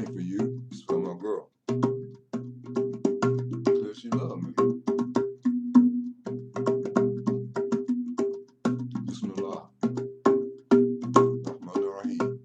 ain't for you. It's for my girl. Cause she love me. Bismillah. Rahman Rahim.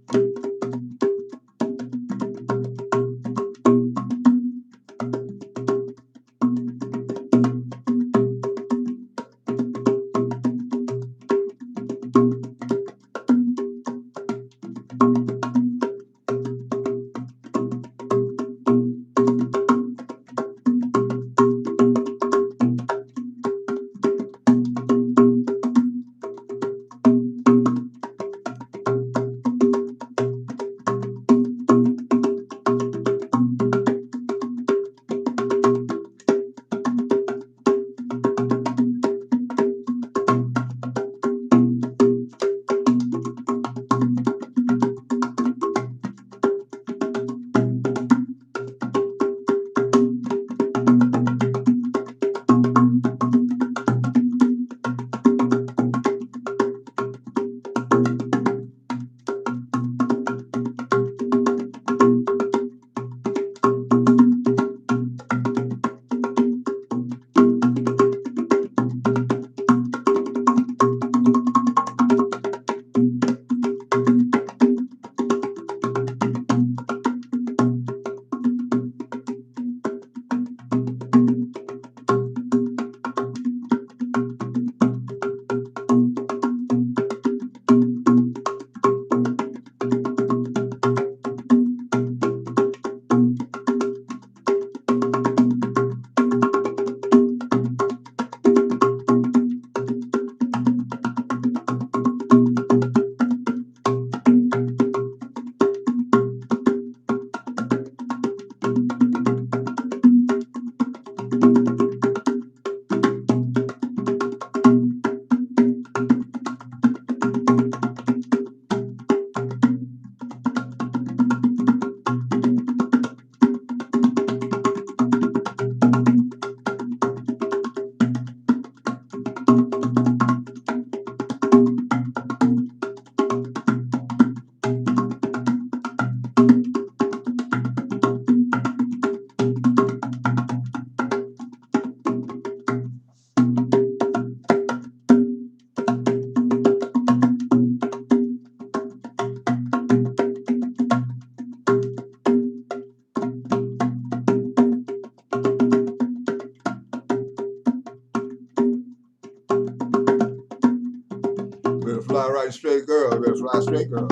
Better fly right straight, girl. Better fly straight, girl.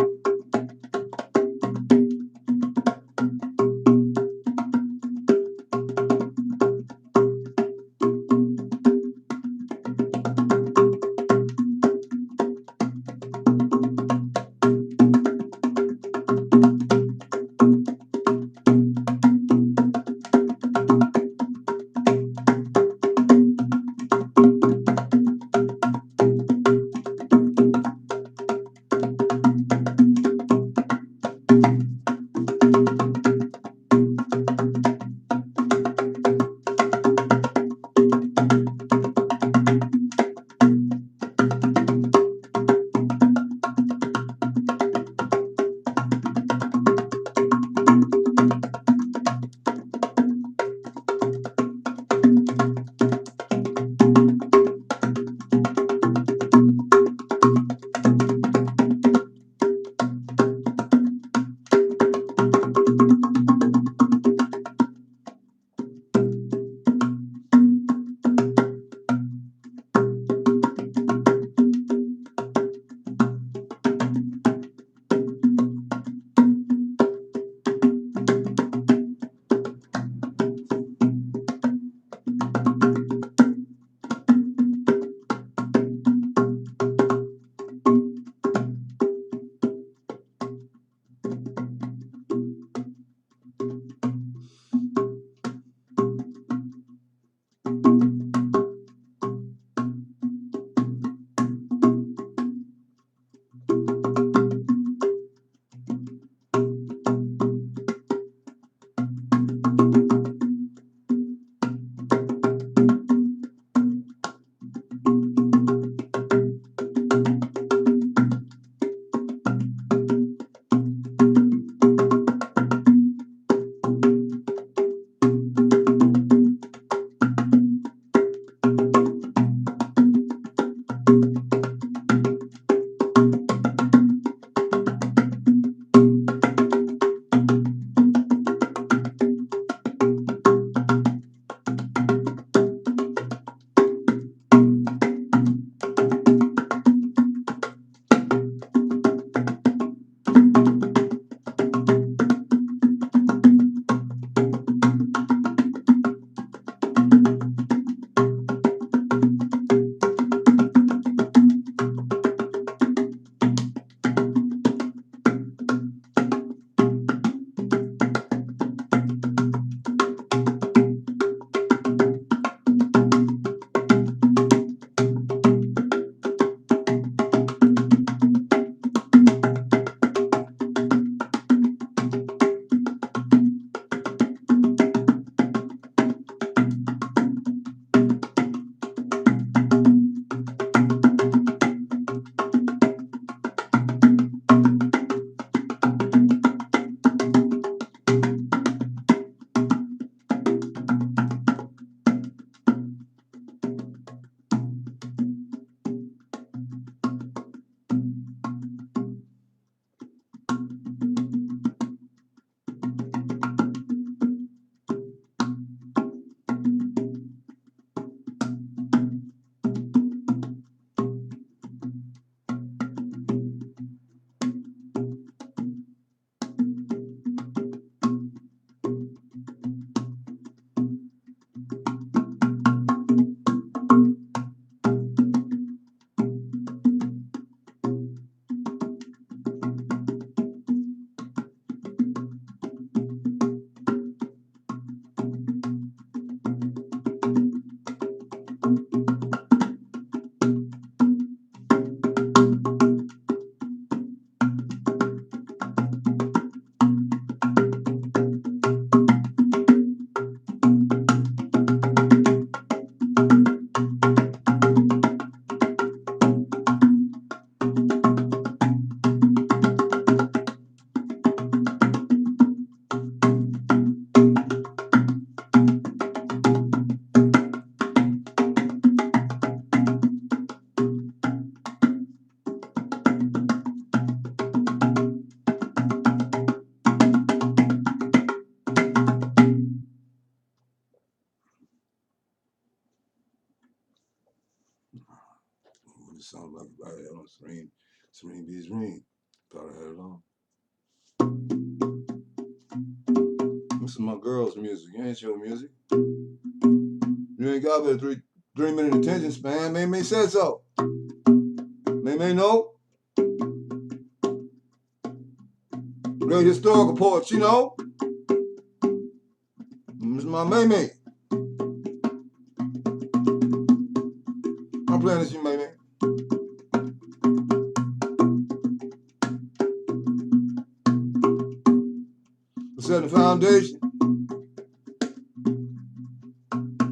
Sound like everybody had on Serene B's ring. Thought I had it on. This is my girl's music. You ain't your music. You ain't got but a 3-minute attention span. May said so. May know. Great historical poet, you know. This is my May. I'm playing this, you May. Setting the foundation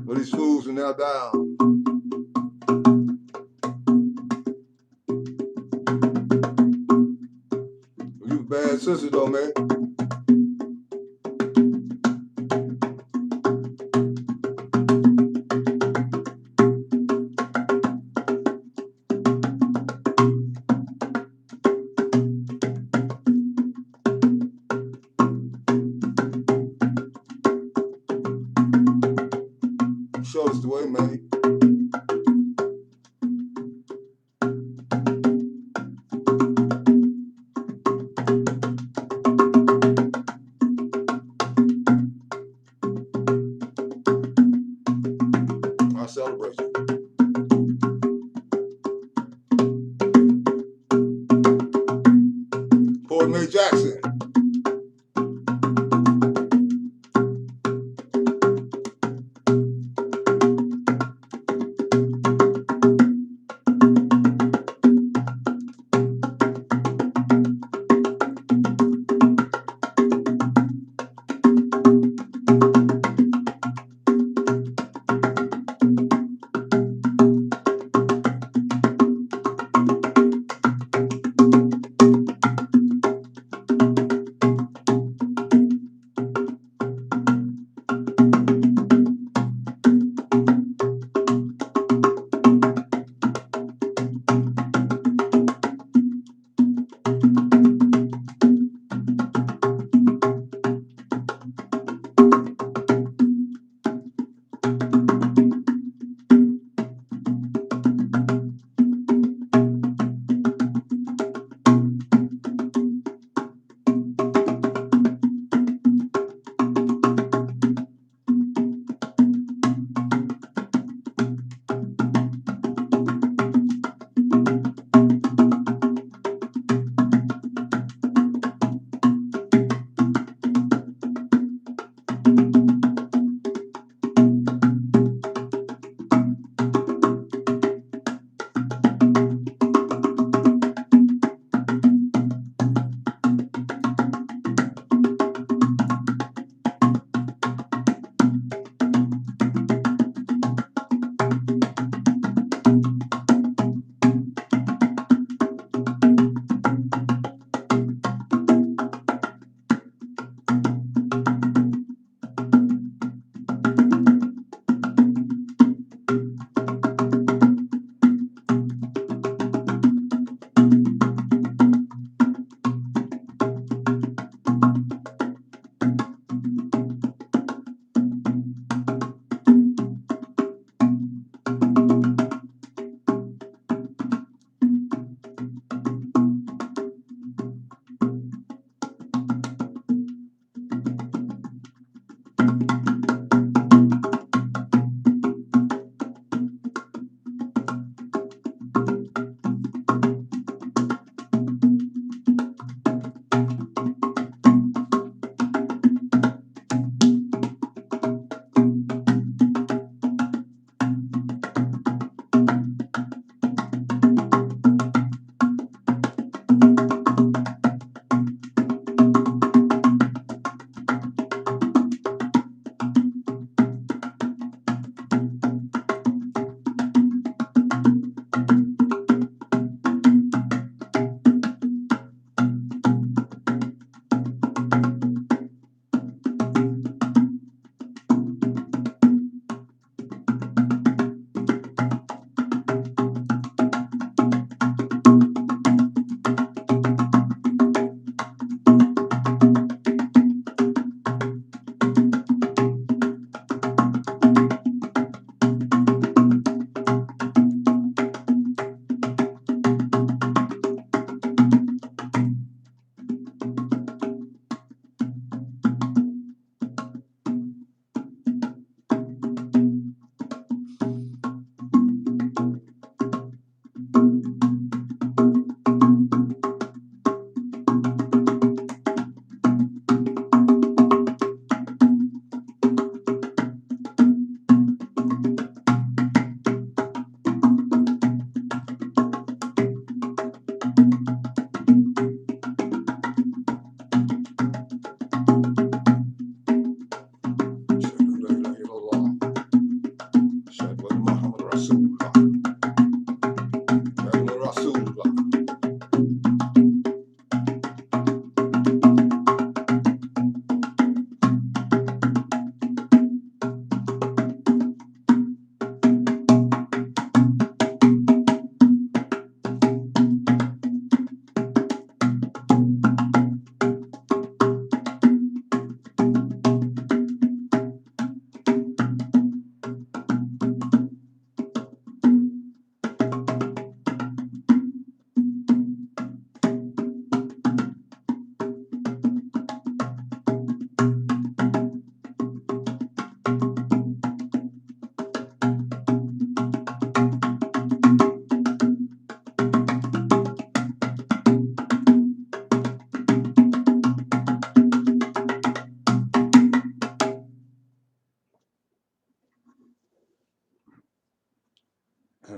for these fools who now down. You bad sister though, man. Show us the way, man. Our celebration. Poet May Jackson.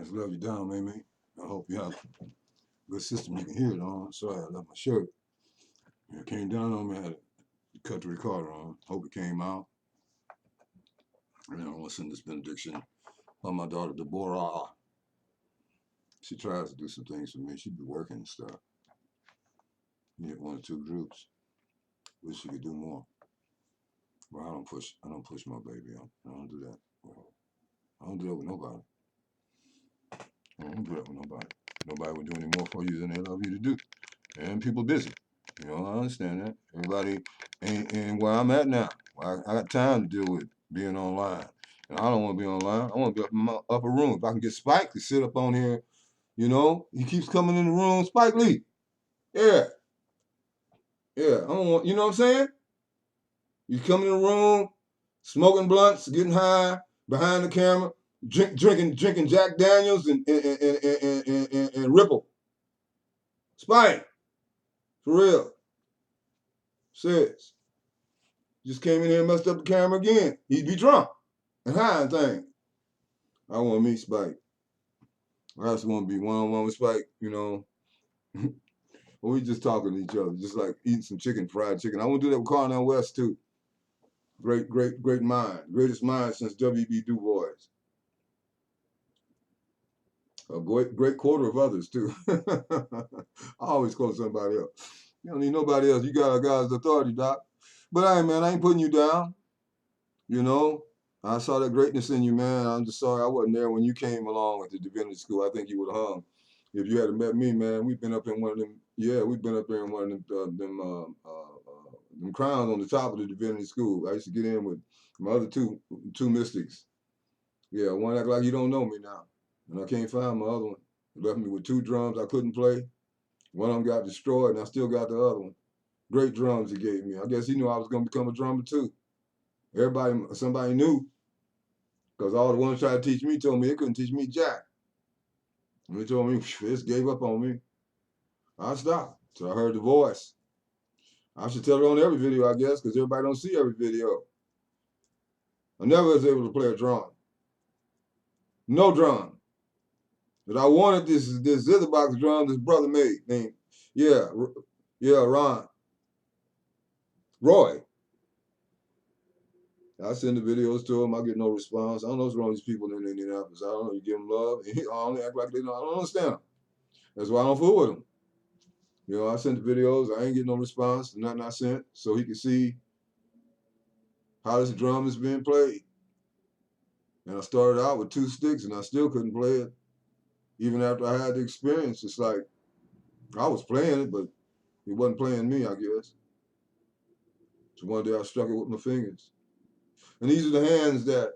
just love you down, man. I hope you have a good system you can hear it on. Sorry, I left my shirt. It came down on me. I had to cut the recorder on. Hope it came out. And I want to send this benediction on my daughter, Deborah. She tries to do some things for me. She be working and stuff. You get 1 or 2 groups. Wish she could do more. But I don't push my baby out. I don't do that. I don't do that with nobody. I don't do that with nobody. Nobody would do any more for you than they love you to do. And people busy. You know, I understand that. Everybody ain't where I'm at now. I got time to deal with being online. And I don't want to be online. I want to be up in my upper room. If I can get Spike to sit up on here, you know, he keeps coming in the room. Spike Lee. Yeah. Yeah. I don't want, you know what I'm saying? You come in the room, smoking blunts, getting high, behind the camera, drinking Jack Daniels and Ripple. Spike. For real. Serious. Just came in here and messed up the camera again. He'd be drunk and high and things. I want to meet Spike. I just want to be one-on-one with Spike, you know. We just talking to each other, just like eating some fried chicken. I want to do that with Cornel West too. Great mind. Greatest mind since W.B. Du Bois. A great quarter of others too. I always quote somebody else. You don't need nobody else. You got a guy's authority, Doc. But hey, man, I ain't putting you down. You know, I saw that greatness in you, man. I'm just sorry I wasn't there when you came along with the divinity school. I think you would have hung. If you had met me, man, we've been up in one of them. Yeah, we've been up there in one of them crowns on the top of the divinity school. I used to get in with my other two mystics. Yeah, one act like you don't know me now, and I can't find my other one. He left me with 2 drums I couldn't play. One of them got destroyed, and I still got the other one. Great drums he gave me. I guess he knew I was gonna become a drummer too. Somebody knew, because all the ones trying to teach me told me they couldn't teach me jack. And they told me, this gave up on me. I stopped. So I heard the voice. I should tell it on every video, I guess, because everybody don't see every video. I never was able to play a drum. No drum. But I wanted this zither box drum this brother made named, Ron. Roy. I send the videos to him. I get no response. I don't know what's wrong with these people in Indianapolis. I don't know. You give them love. I only act like they don't. I don't understand them. That's why I don't fool with them. You know, I sent the videos. I ain't getting no response. Nothing I sent, so he could see how this drum is being played. And I started out with 2 sticks, and I still couldn't play it. Even after I had the experience, it's like I was playing it, but it wasn't playing me, I guess. So one day I struck it with my fingers. And these are the hands that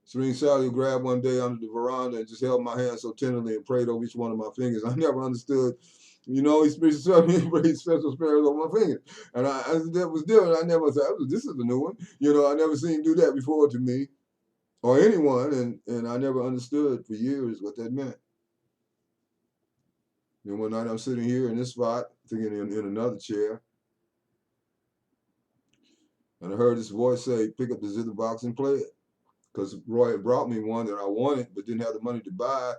Serene Sally grabbed one day under the veranda and just held my hand so tenderly and prayed over each one of my fingers. I never understood, you know, he prayed special prayers over my fingers. And that was different. I never said, this is a new one. You know, I never seen him do that before to me or anyone. And I never understood for years what that meant. And one night I'm sitting here in this spot, thinking in another chair, and I heard this voice say, pick up the zither box and play it. Because Roy had brought me one that I wanted, but didn't have the money to buy.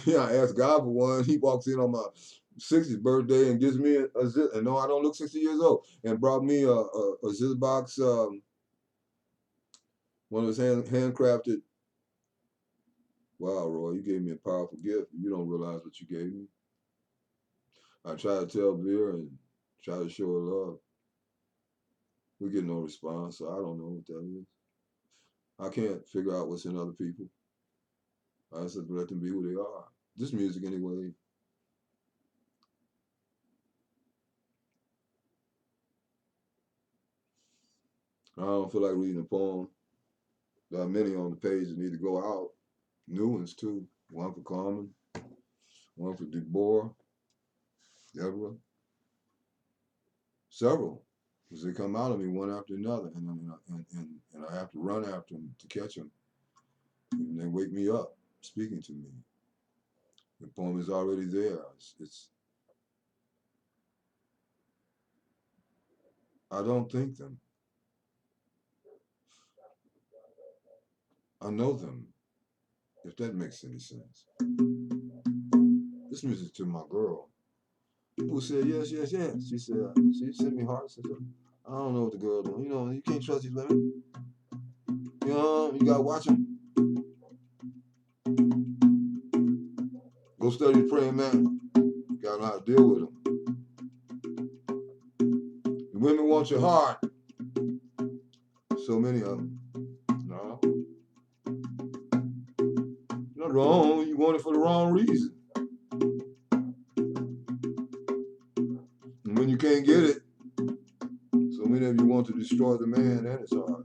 Yeah, I asked God for one. He walks in on my 60th birthday and gives me a zither. And no, I don't look 60 years old. And brought me a zither box, one of his handcrafted. Wow, Roy, you gave me a powerful gift. You don't realize what you gave me. I try to tell Vera and try to show her love. We get no response, so I don't know what that is. I can't figure out what's in other people. I just let them be who they are. This music, anyway. I don't feel like reading a poem. There are many on the page that need to go out. New ones, too. One for Carmen, one for Deborah, Deborah. Several. Because they come out of me one after another, and I have to run after them to catch them. And they wake me up, speaking to me. The poem is already there. I don't think them. I know them. if that makes any sense. This music to my girl, who said yes, yes, yes. She said, she sent me hearts. I don't know what the girl doing. You know, you can't trust these women. You know, you gotta watch them. Go study the praying man. You gotta know how to deal with them. The women want your heart. So many of them. No. Not wrong. You want it for the wrong reason. And when you can't get it, so many of you want to destroy the man and his heart.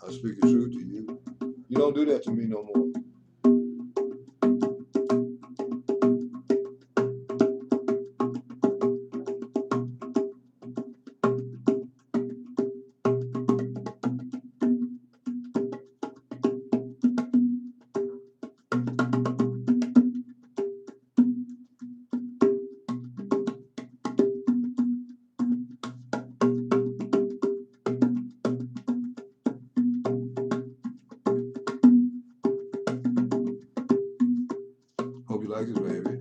I speak the truth to you. You don't do that to me no more. Hope you like this, baby.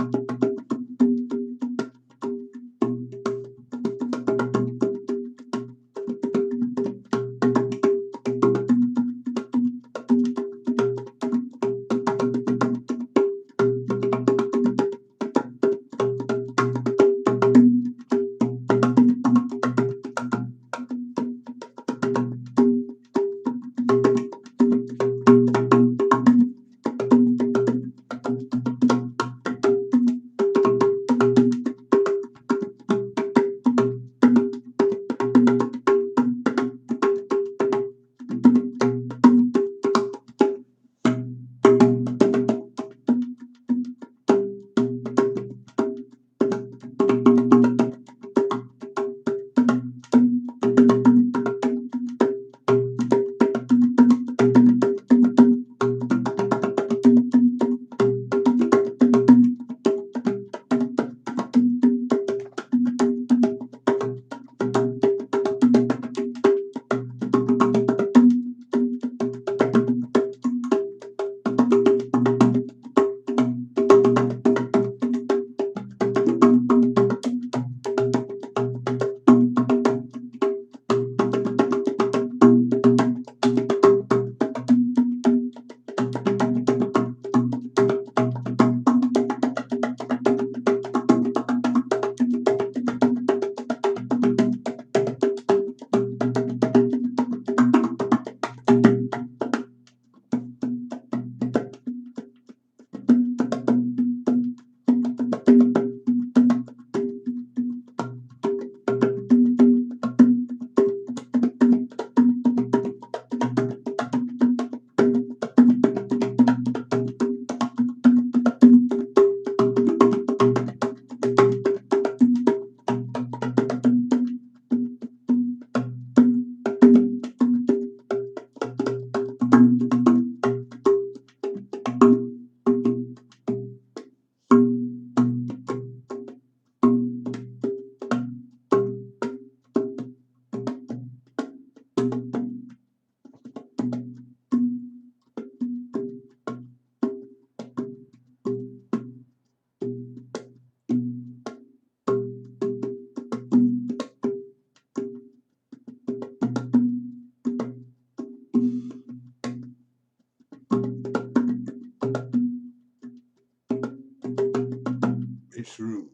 Be true.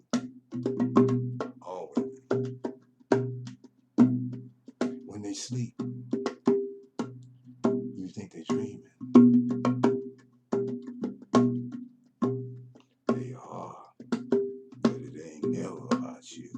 Always. When they sleep, you think they're dreaming. They are, but it ain't never about you.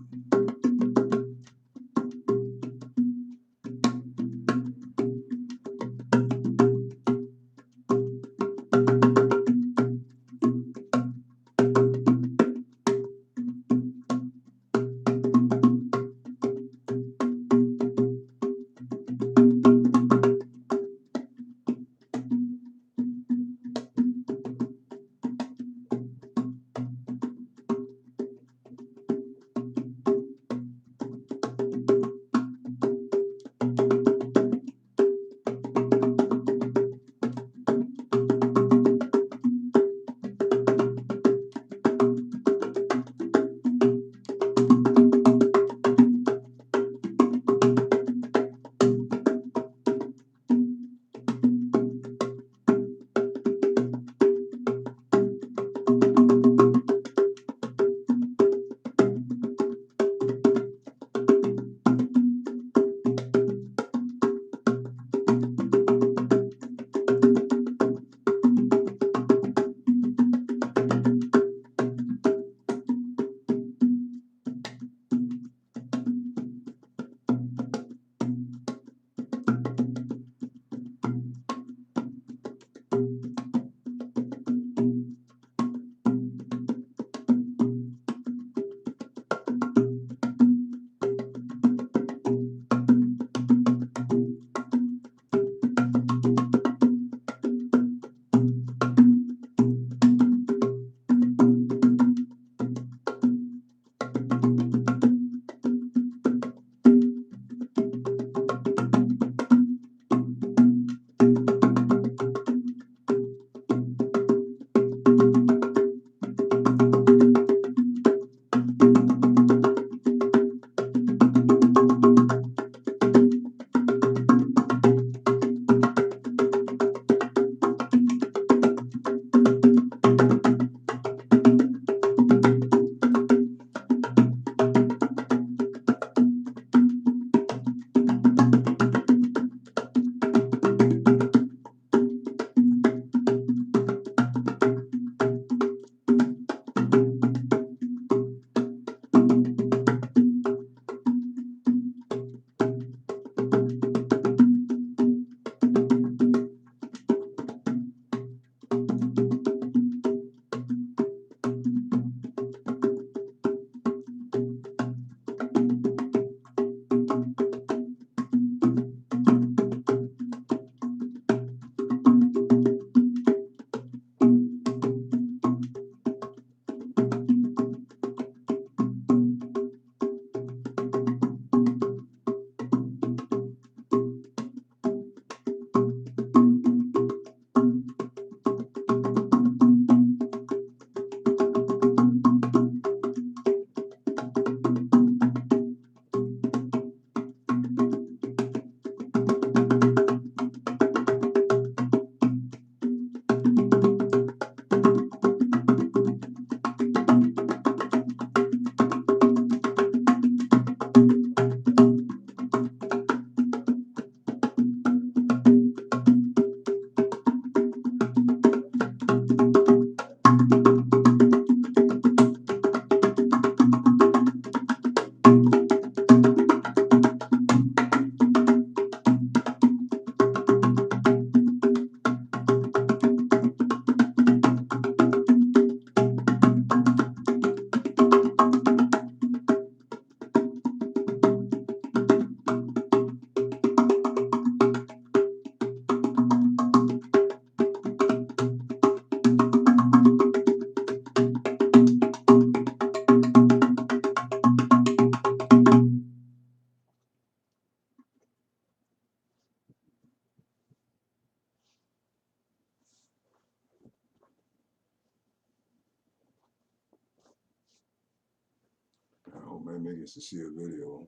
Maybe gets to see a video.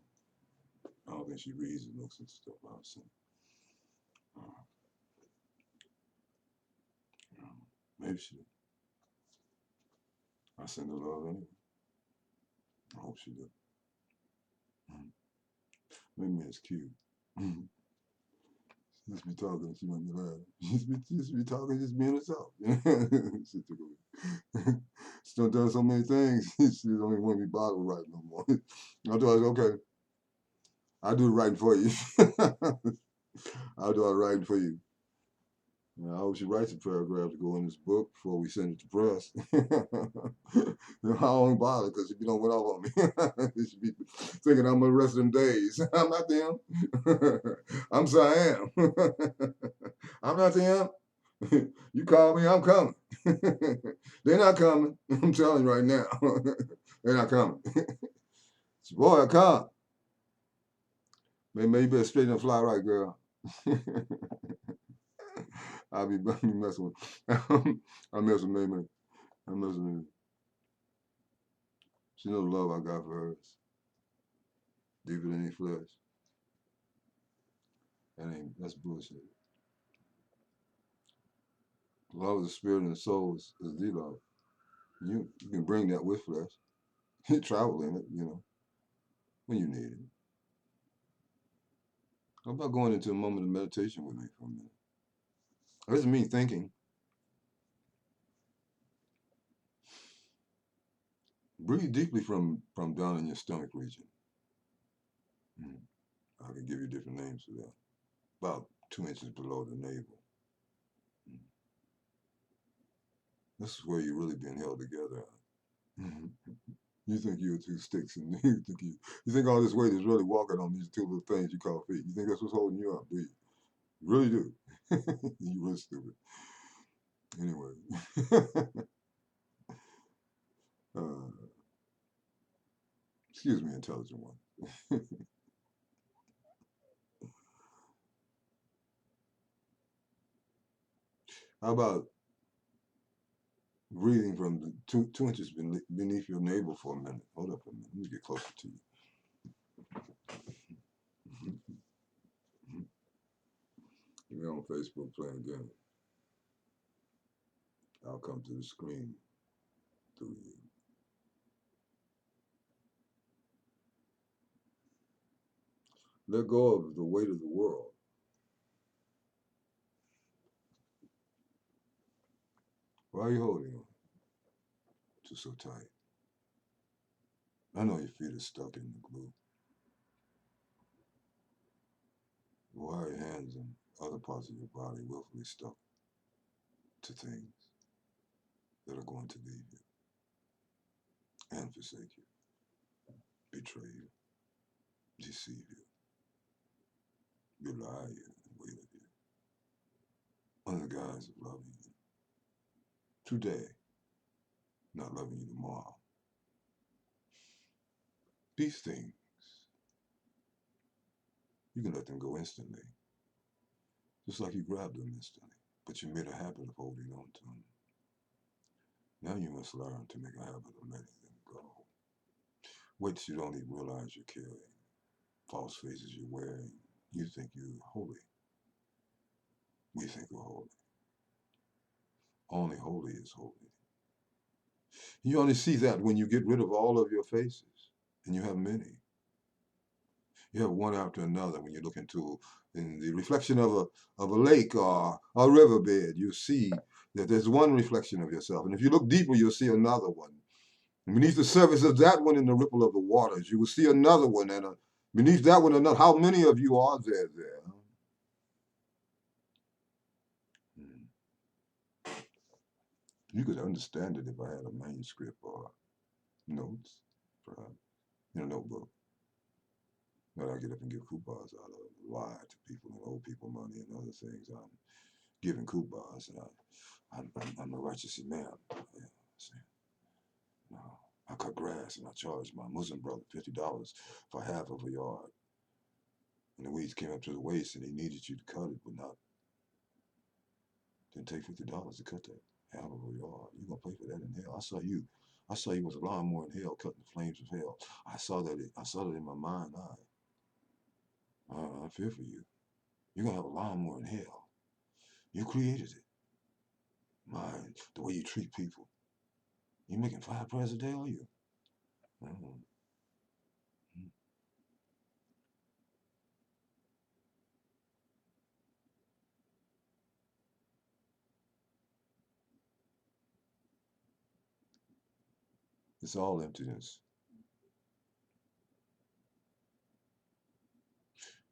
I don't think she reads and looks and stuff I've seen. Maybe she. I send her love anyway. I hope she do. Maybe it's cute. She just be talking, she make me laugh. She just be talking, just being herself. She done so many things, she don't even want to be bothered with writing no more. I told her, okay, I'll do the writing for you. I'll do all the writing for you. I hope she writes a paragraph to go in this book before we send it to press. I don't bother because if you don't went off on me, she be thinking I'm the rest of them days. I'm not them. I'm Siam. I'm not them. You call me, I'm coming. They're not coming. I'm telling you right now. They're not coming. Boy, I come. Maybe you better straighten and fly right, girl. I'll be messing with. I mess with May. I mess with May. She knows the love I got for her. Deeper than any flesh. That's bullshit. The love of the spirit and the soul is the love. You can bring that with flesh. You travel in it, when you need it. How about going into a moment of meditation with me for a minute? It doesn't mean thinking. Breathe deeply from down in your stomach region. I can give you different names for that. About 2 inches below the navel. This is where you're really being held together. You think you're two sticks, and you think all this weight is really walking on these two little things you call feet. You think that's what's holding you up, do you? You really do. You're really stupid. Anyway. Excuse me, intelligent one. How about breathing from the two inches beneath your navel for a minute? Hold up a minute. Let me get closer to you. You're on Facebook playing a game. I'll come to the screen through you. Let go of the weight of the world. Why are you holding on to so tight? I know your feet are stuck in the glue. Why are your hands and other parts of your body willfully stuck to things that are going to leave you and forsake you, betray you, deceive you, belie you, and wail at you, under the guise of loving you today, not loving you tomorrow? These things, you can let them go instantly, just like you grabbed them instantly, but you made a habit of holding on to them. Now you must learn to make a habit of letting them go. Weights you don't even realize you're carrying, false faces you're wearing. You think you're holy. We think we're holy. Only holy is holy. You only see that when you get rid of all of your faces, and you have many. You have one after another. When you look in the reflection of a lake or a riverbed, you see that there's one reflection of yourself. And if you look deeper, you'll see another one. And beneath the surface of that one in the ripple of the waters, you will see another one, and beneath that one another. How many of you are there? You could understand it if I had a manuscript or notes, perhaps, in a notebook. But I get up and give coupons out of, lie to people and owe people money and other things. I'm giving coupons, and I'm a righteous man. Yeah, see. No, I cut grass and I charged my Muslim brother $50 for half of a yard. And the weeds came up to the waist, and he needed you to cut it, but not. Didn't take $50 to cut that half of a yard. You're gonna pay for that in hell. I saw you I saw you was a lawnmower in hell, cutting the flames of hell. I saw that. I saw that in my mind eye. I fear for you. You're gonna have a lawnmower in hell. You created it. Mind the way you treat people. You making 5 prayers a day, are you? Mm. It's all emptiness.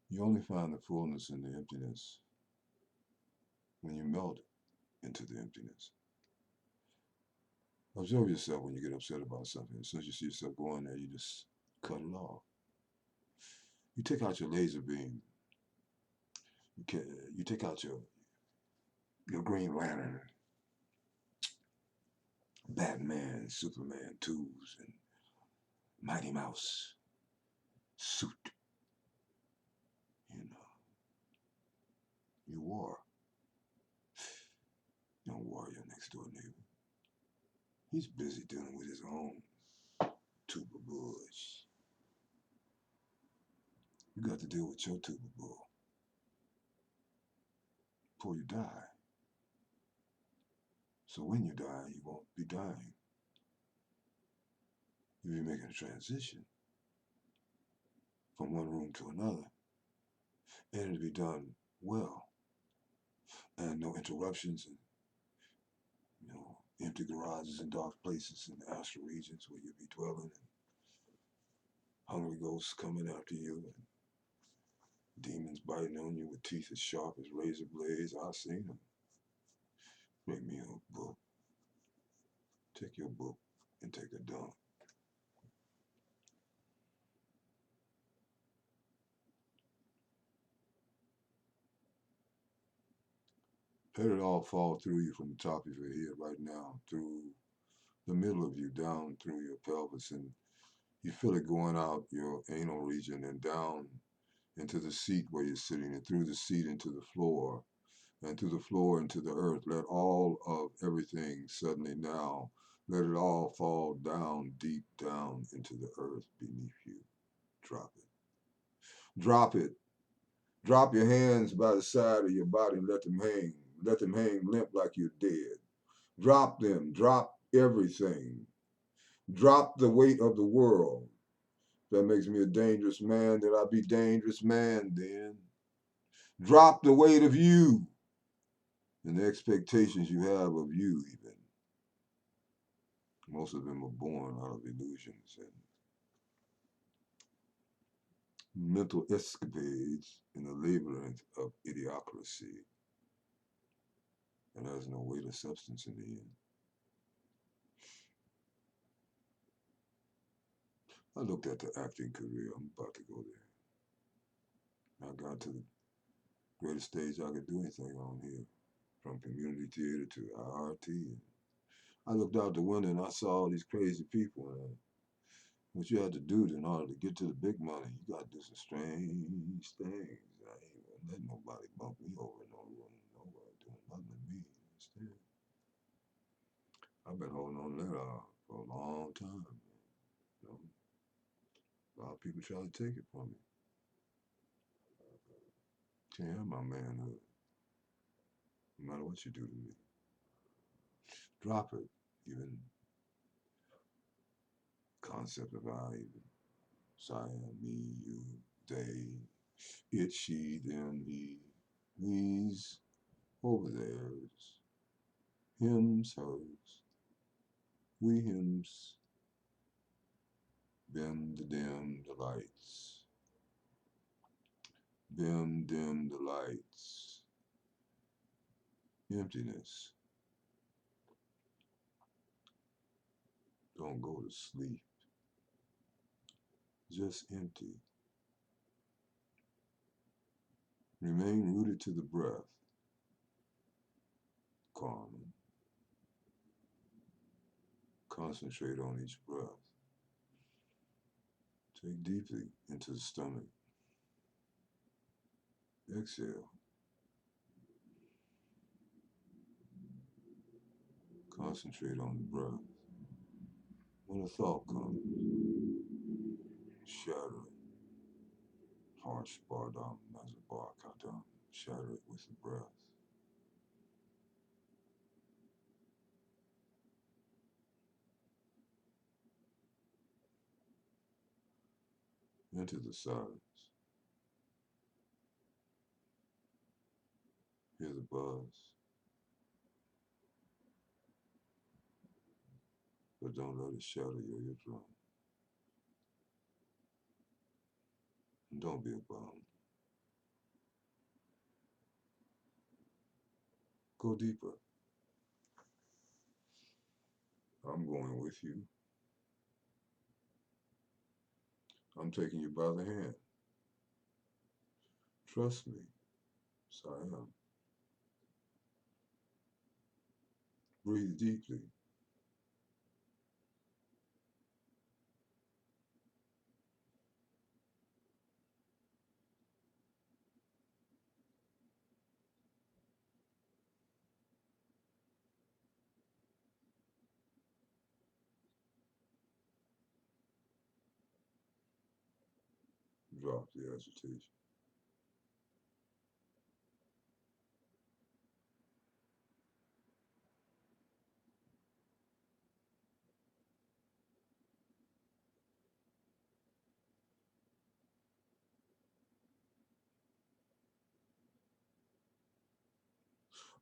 You only find the fullness in the emptiness when you melt into the emptiness. Observe yourself when you get upset about something. As soon as you see yourself going there, you just cut it off. You take out your laser beam. You take out your Green Lantern, Batman, Superman tools, and Mighty Mouse suit. You know, you war. You don't war your next door neighbor. He's busy dealing with his own tuba bush. You got to deal with your tuba bull before you die. So when you die, you won't be dying. You'll be making a transition from one room to another. And it'll be done well. And no interruptions and empty garages and dark places in the astral regions where you'll be dwelling and hungry ghosts coming after you and demons biting on you with teeth as sharp as razor blades. I've seen them. Bring me a book. Take your book and take a dump. Let it all fall through you from the top of your head right now, through the middle of you, down through your pelvis, and you feel it going out your anal region and down into the seat where you're sitting, and through the seat into the floor, and through the floor into the earth. Let all of everything suddenly now, let it all fall down, deep down into the earth beneath you. Drop it. Drop it. Drop your hands by the side of your body and let them hang. Let them hang limp like you're dead. Drop them. Drop everything. Drop the weight of the world. That makes me a dangerous man. That I be dangerous man then. Drop the weight of you and the expectations you have of you even. Most of them are born out of illusions and mental escapades in the labyrinth of idiocracy. And there's no weight or substance in the end. I looked at the acting career. I'm about to go there. I got to the greatest stage I could do anything on here, from community theater to IRT. I looked out the window and I saw all these crazy people. And what you had to do in order to get to the big money, you got to do some strange things. I ain't gonna let nobody bump me over no room. Nobody doing nothing to me. Instead, I've been holding on to that for a long time. You know, a lot of people try to take it from me. Can't have my manhood, no matter what you do to me. Drop it, even concept of I, even Siam, me, you, they, it, she, them, he, we's, over theirs, hims, hers, we, hims, them, the dim, the lights, them, dim, the lights, emptiness. Don't go to sleep. Just empty. Remain rooted to the breath. Calm. Concentrate on each breath. Take deeply into the stomach. Exhale. Concentrate on the breath. When a thought comes, shatter it. Harsh bar down, as a bar cut down. Shatter it with the breath. Into the silence. Hear the buzz, but don't let it shatter your eardrum. And don't be a bum. Go deeper. I'm going with you. I'm taking you by the hand. Trust me. So I am. Breathe deeply. Drop the agitation.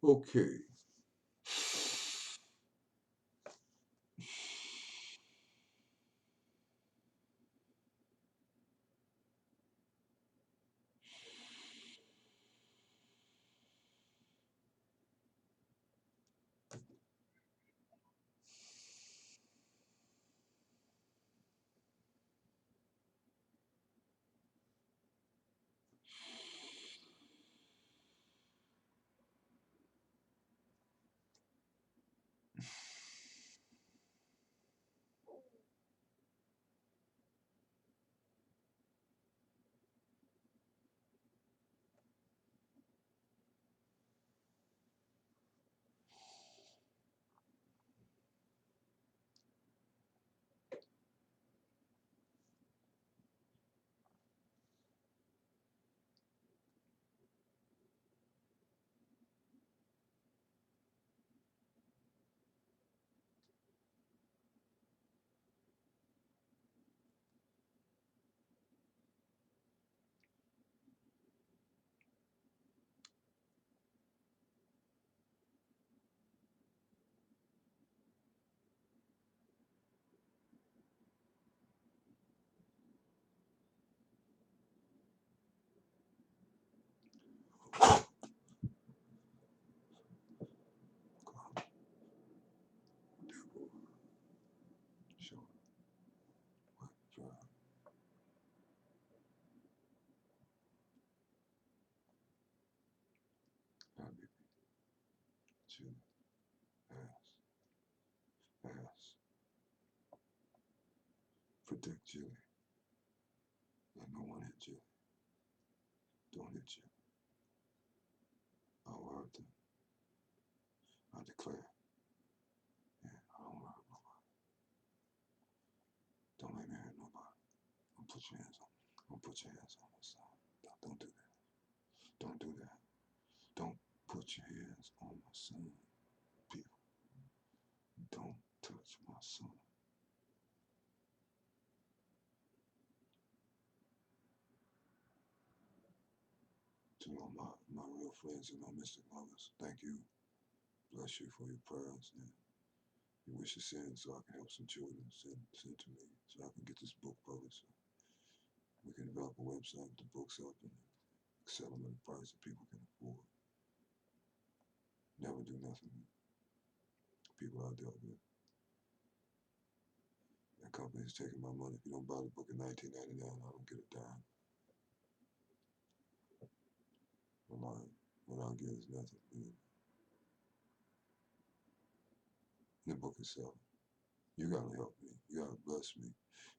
Okay. Sure. Dry. Happy. Chill. Ass. Ass. Protect Jilly. Let no one hit Jilly. Don't hit Jilly. I'll hurt them. I declare. Yeah, I don't hurt nobody. Don't let me hurt nobody. Don't put your hands on me. Don't put your hands on my son. Don't do that. Don't do that. Don't put your hands on my son. People, don't touch my son. To all my real friends and my mystic lovers, thank you. Bless you for your prayers and your wishes sent so I can help some children send to me so I can get this book published. So we can develop a website with the books up and sell them at a price that people can afford. Never do nothing with people I dealt with. That company's taking my money. If you don't buy the book in 1999, I don't get a dime. What I get is nothing. The book is selling. You gotta help me. You gotta bless me.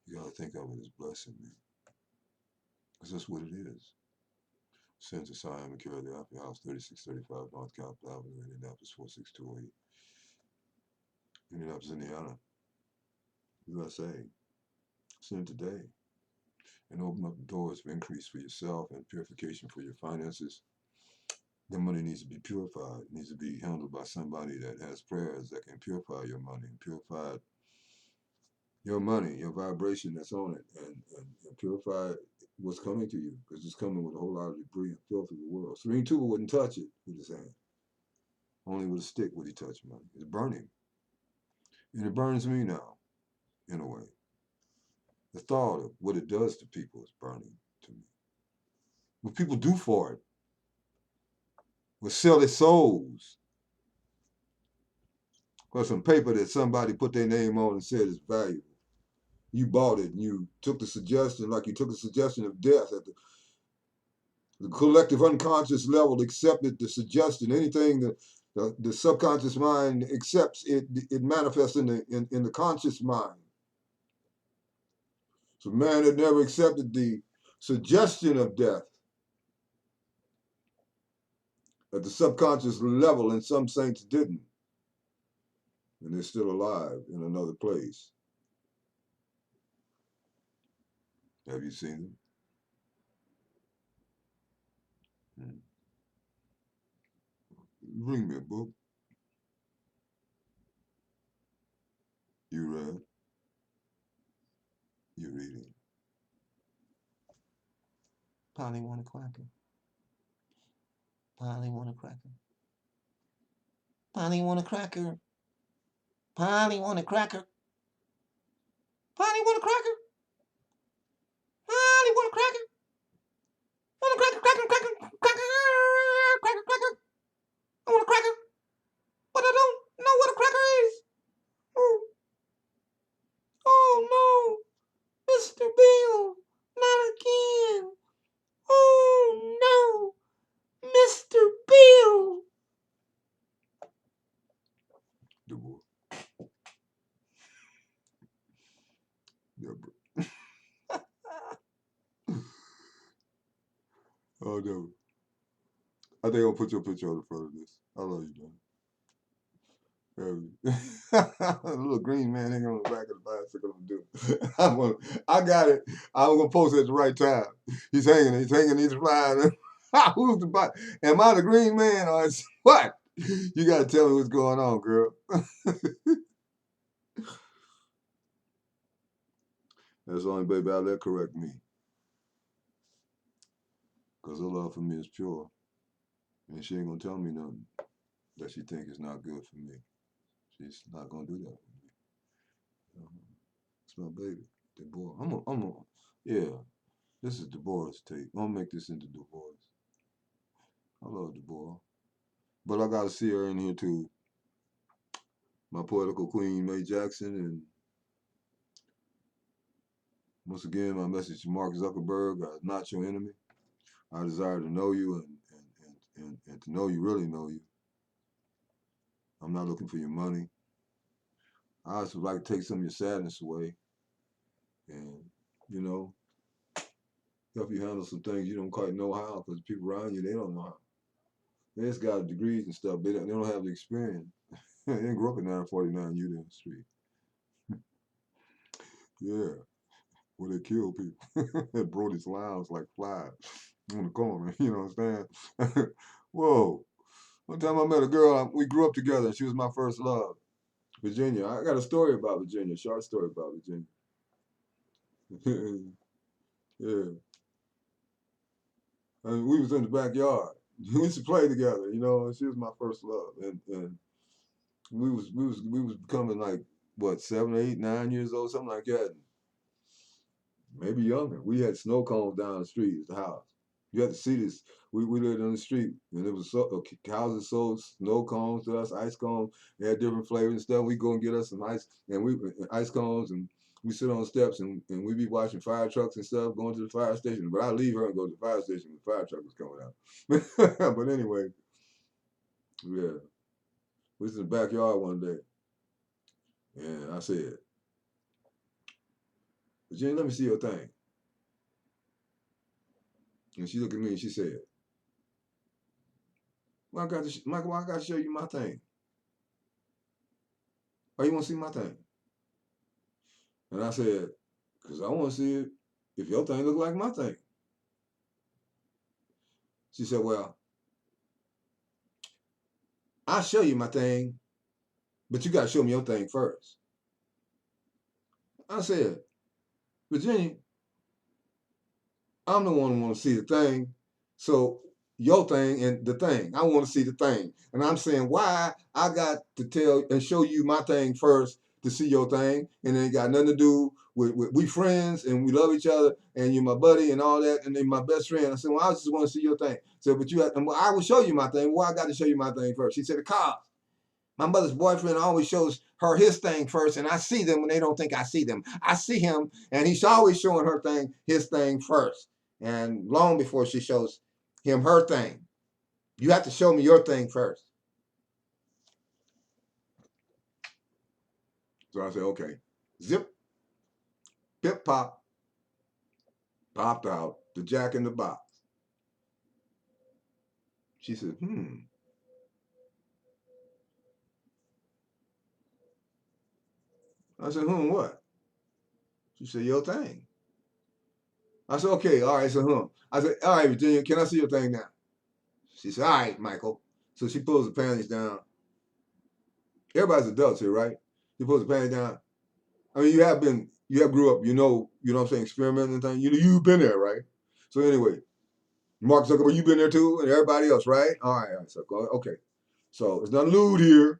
You gotta think of it as blessing me. Because that's what it is. Send to Siam and Carry the Opera House, 3635 North Capitol Avenue, Indianapolis, 46208. Indianapolis, Indiana. As I say, sin today and open up the doors of increase for yourself and purification for your finances. The money needs to be purified. It needs to be handled by somebody that has prayers that can purify your money and purify your money, your vibration that's on it, and purify what's coming to you, because it's coming with a whole lot of debris and filth of the world. Serene Tuba wouldn't touch it with his hand. Only with a stick would he touch money. It's burning. And it burns me now, in a way. The thought of what it does to people is burning to me. What people do for it will sell their souls for some paper that somebody put their name on and said is valuable. You bought it and you took the suggestion, like you took the suggestion of death at the collective unconscious level, accepted the suggestion. Anything that the subconscious mind accepts, it manifests in the conscious mind. So man had never accepted the suggestion of death at the subconscious level, and some saints didn't. And they're still alive in another place. Have you seen them? Bring me a book. You read. You're reading. Polly want a cracker. Polly want a cracker. Polly want a cracker. Polly want a cracker. Polly want a cracker. Polly want a cracker. Want a cracker, cracker, cracker, cracker, cracker, cracker. I want a cracker, but I don't know what a cracker is. Oh, oh no, Mr. Bill, not again. Oh no, Mr. Bill. Deborah. Deborah. Oh, Deborah. I think I'll put your picture on the front of this. I love you, man. The little green man hanging on the back of the bicycle. I got it. I'm gonna post it at the right time. He's hanging, he's flying. Who's the bike? Am I the green man or is what? You gotta tell me what's going on, girl. That's the only baby I'll let correct me. Because her love for me is pure. And she ain't gonna tell me nothing that she think is not good for me. She's not gonna do that for me. It's my baby, Deborah. Yeah. This is Deborah's tape. I'm gonna make this into Deborah's. I love Deborah, but I gotta see her in here too. My poetical queen, Mae Jackson, and once again, my message to Mark Zuckerberg: not your enemy. I desire to know you and to know you really know you. I'm not looking for your money. I also like to take some of your sadness away, and you know, help you handle some things you don't quite know how, because people around you, they don't know how. They just got degrees and stuff. They don't have the experience. They didn't grow up in 949 Union Street. Yeah, where they kill people at Brody's Lounge like flies on the corner. You know what I'm saying? Whoa. One time I met a girl, we grew up together, and she was my first love. Virginia. I got a story about Virginia, a short story about Virginia. Yeah. And we was in the backyard. We used to play together, you know, and she was my first love. And we was becoming like what, 7, 8, 9 years old, something like that. Maybe younger. We had snow cones down the street at the house. You had to see this. We lived on the street, and it was houses sold snow cones to us, ice cones. They had different flavors and stuff. We go and get us some ice, and ice cones, and we sit on steps, and we be watching fire trucks and stuff, going to the fire station. But I leave her and go to the fire station when the fire truck was coming out. But anyway, yeah, we was in the backyard one day, and I said, Virginia, let me see your thing. And she looked at me and she said, Michael, I got to show you my thing. Oh, you want to see my thing? And I said, because I want to see if your thing look like my thing. She said, well, I'll show you my thing, but you got to show me your thing first. I said, Virginia, I'm the one who want to see the thing. So your thing and the thing, I want to see the thing. And I'm saying why I got to tell and show you my thing first to see your thing. And it ain't got nothing to do with we friends and we love each other and you're my buddy and all that. And then my best friend. I said, well, I just want to see your thing. So, but you have, well, I will show you my thing. Why I got to show you my thing first? She said, because my mother's boyfriend always shows her his thing first, and I see them when they don't think I see them. I see him, and he's always showing her thing, his thing first. And long before she shows him her thing, you have to show me your thing first. So I said, okay. Zip, pip pop, popped out the Jack in the Box. She said, I said, what? She said, your thing. I said, okay, all right, so I said, all right, Virginia, can I see your thing now? She said, all right, Michael. So she pulls the panties down. Everybody's adults here, right? You pulls the panties down. I mean, you have grew up, you know what I'm saying, experimenting and things. You've been there, right? So anyway, Mark Zuckerberg, you've been there too, and everybody else, right? All right. So okay. So it's nothing lewd here.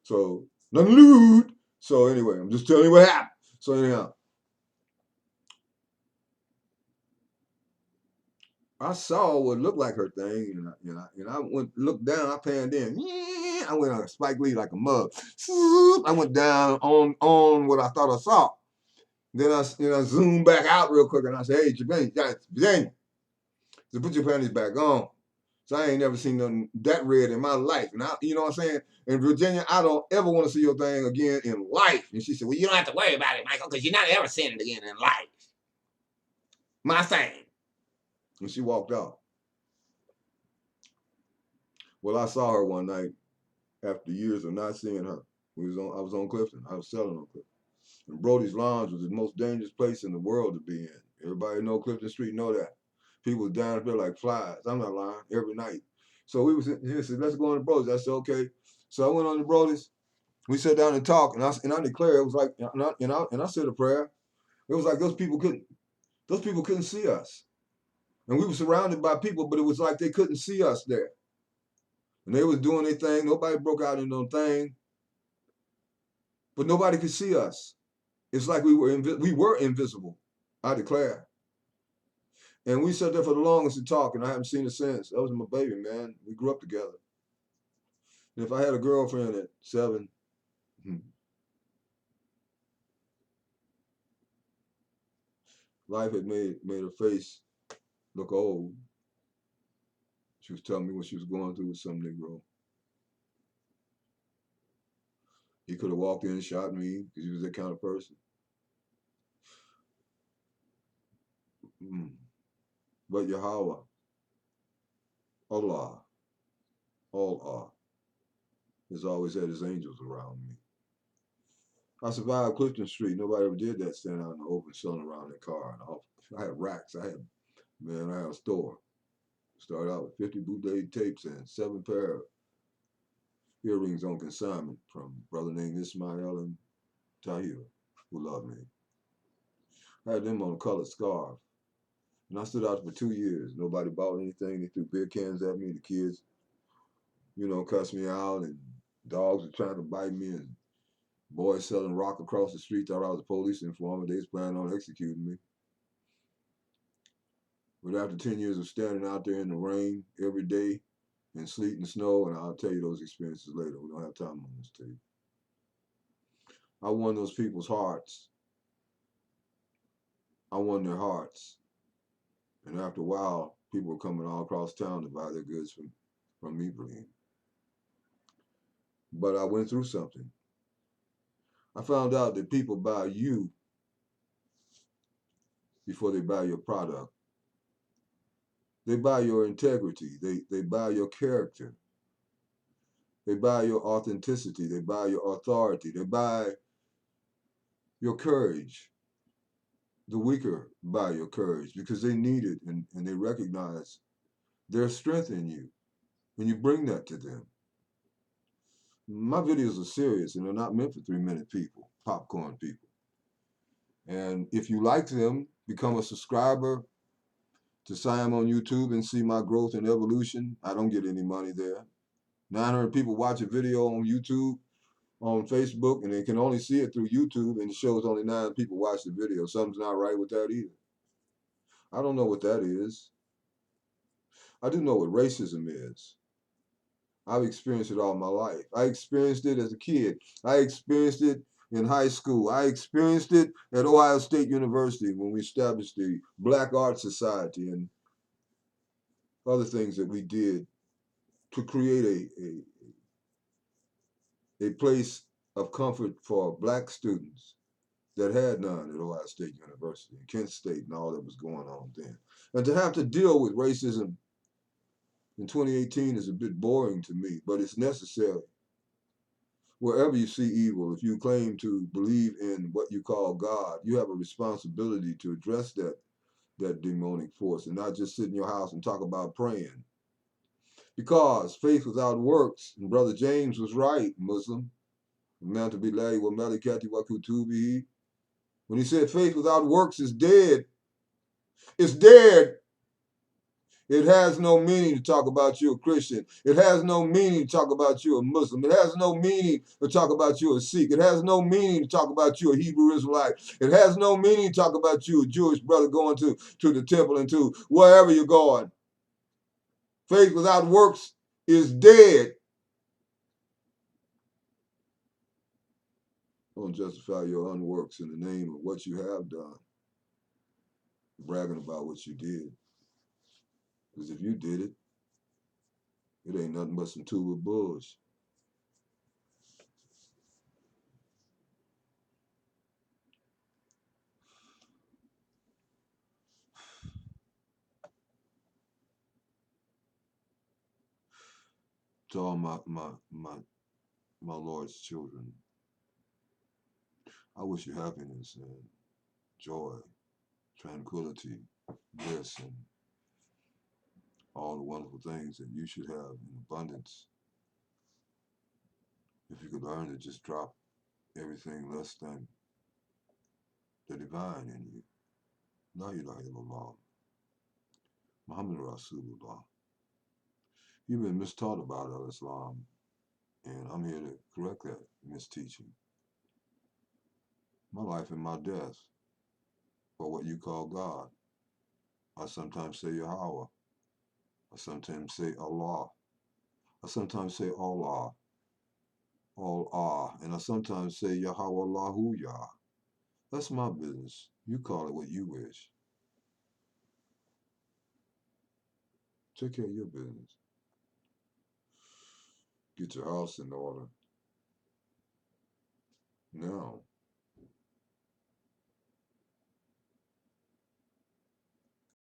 So nothing lewd. So anyway, I'm just telling you what happened. So anyhow, I saw what looked like her thing, and I went looked down. I panned in. Yeah, I went on a Spike Lee like a mug. I went down on what I thought I saw. Then I zoomed back out real quick, and I said, "Hey, Virginia, so put your panties back on." So I ain't never seen nothing that red in my life, and you know what I'm saying. And Virginia, I don't ever want to see your thing again in life. And she said, "Well, you don't have to worry about it, Michael, because you're not ever seeing it again in life." My thing. And she walked off. Well, I saw her one night after years of not seeing her. I was on Clifton. I was selling on Clifton. And Brody's Lounge was the most dangerous place in the world to be in. Everybody know Clifton Street, know that. People was down there like flies. I'm not lying. Every night. So he said, let's go on to Brody's. I said, okay. So I went on to Brody's. We sat down and talked, and I declared it was like, and I said a prayer. It was like those people couldn't see us, and we were surrounded by people, but it was like they couldn't see us there, and they was doing their thing. Nobody broke out in no thing, but nobody could see us. It's like we were invisible. I declare. And we sat there for the longest to talk, and I haven't seen her since. That was my baby, man. We grew up together. And if I had a girlfriend at 7, life had made her face look old. She was telling me what she was going through with some Negro. He could have walked in and shot me because he was that kind of person. But Yahweh, Allah, has always had his angels around me. I survived Clifton Street. Nobody ever did that, standing out in the open, selling around their car. And I had racks. I had a store. Started out with 50 bootleg tapes and 7 pair of earrings on consignment from a brother named Ismail and Tahir, who loved me. I had them on a colored scarf. And I stood out for 2 years. Nobody bought anything. They threw beer cans at me. The kids, cussed me out, and dogs were trying to bite me, and boys selling rock across the street thought I was a police informant. They was planning on executing me. But after 10 years of standing out there in the rain every day, and sleet and snow, and I'll tell you those experiences later. We don't have time on this tape. I won those people's hearts. I won their hearts. And after a while, people were coming all across town to buy their goods from me, Breen. But I went through something. I found out that people buy you before they buy your product. They buy your integrity. They buy your character. They buy your authenticity. They buy your authority. They buy your courage, the weaker by your courage, because they need it and they recognize their strength in you, and you bring that to them. My videos are serious and they're not meant for 3-minute people, popcorn people. And if you like them, become a subscriber to Siam on YouTube and see my growth and evolution. I don't get any money there. 900 people watch a video on YouTube, on Facebook, and they can only see it through YouTube, and it shows only 9 people watch the video. Something's not right with that either. I don't know what that is. I do know what racism is. I've experienced it all my life. I experienced it as a kid. I experienced it in high school. I experienced it at Ohio State University when we established the Black Art Society and other things that we did to create a place of comfort for black students that had none at Ohio State University and Kent State and all that was going on then. And to have to deal with racism in 2018 is a bit boring to me, but it's necessary. Wherever you see evil, if you claim to believe in what you call God, you have a responsibility to address that demonic force and not just sit in your house and talk about praying. Because faith without works, and Brother James was right, Muslim, when he said faith without works is dead, it's dead. It has no meaning to talk about you a Christian. It has no meaning to talk about you a Muslim. It has no meaning to talk about you a Sikh. It has no meaning to talk about you a Hebrew Israelite. It has no meaning to talk about you a Jewish brother going to the temple and to wherever you're going. Faith without works is dead. Don't justify your unworks in the name of what you have done. Bragging about what you did. Because if you did it, it ain't nothing but some tuba bush. To all my Lord's children, I wish you happiness and joy, tranquility, bliss, and all the wonderful things that you should have in abundance. If you could learn to just drop everything less than the divine in you. La ilaha illallah. Muhammad Rasulullah. You've been mistaught about Islam, and I'm here to correct that misteaching. My life and my death, or what you call God. I sometimes say Yahweh. I sometimes say Allah. I sometimes say Allah. And I sometimes say Yahweh Allahu Yah. That's my business. You call it what you wish. Take care of your business. Get your house in order. Now.